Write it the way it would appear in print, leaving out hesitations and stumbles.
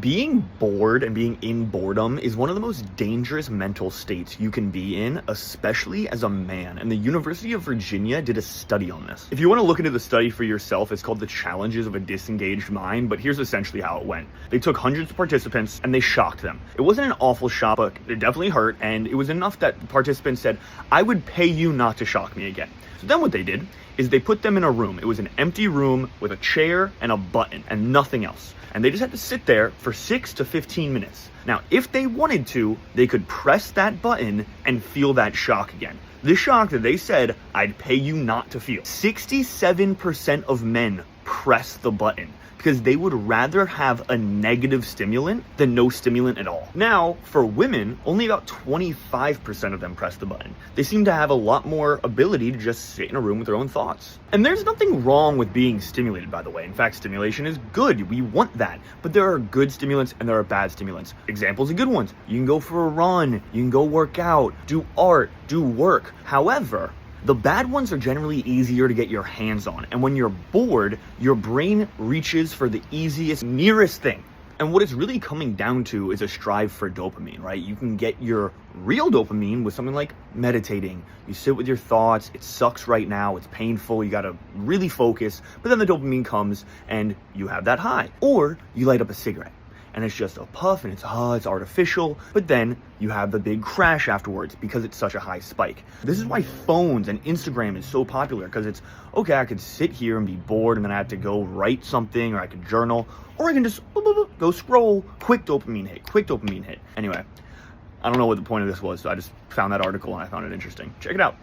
Being bored and being in boredom is one of the most dangerous mental states you can be in, especially as a man. And the University of Virginia did a study on this. If you want to look into the study for yourself, it's called The Challenges of a Disengaged Mind, but here's essentially how it went. They took hundreds of participants and they shocked them. It wasn't an awful shock, but it definitely hurt, and it was enough that the participants said, "I would pay you not to shock me again." So then what they did is they put them in a room. It was an empty room with a chair and a button and nothing else. And they just had to sit there for 6 to 15 minutes. Now, if they wanted to, they could press that button and feel that shock again. The shock that they said, "I'd pay you not to feel." 67% of men press the button because they would rather have a negative stimulant than no stimulant at all. Now, for women, only about 25% of them press the button. They seem to have a lot more ability to just sit in a room with their own thoughts. And there's nothing wrong with being stimulated, by the way. In fact, stimulation is good. We want that. But there are good stimulants and there are bad stimulants. Examples of good ones: you can go for a run, you can go work out, do art, do work. However, the bad ones are generally easier to get your hands on, and when you're bored, your brain reaches for the easiest, nearest thing. And what it's really coming down to is a strive for dopamine, right? You can get your real dopamine with something like meditating. You sit with your thoughts, it sucks right now, it's painful, you gotta really focus, but then the dopamine comes and you have that high. Or you light up a cigarette, and it's just a puff and it's artificial, but then you have the big crash afterwards because it's such a high spike. This is why phones and Instagram is so popular, because it's, okay, I could sit here and be bored and then I have to go write something, or I could journal, or I can just go scroll, quick dopamine hit. Anyway, I don't know what the point of this was, so I just found that article and I found it interesting. Check it out.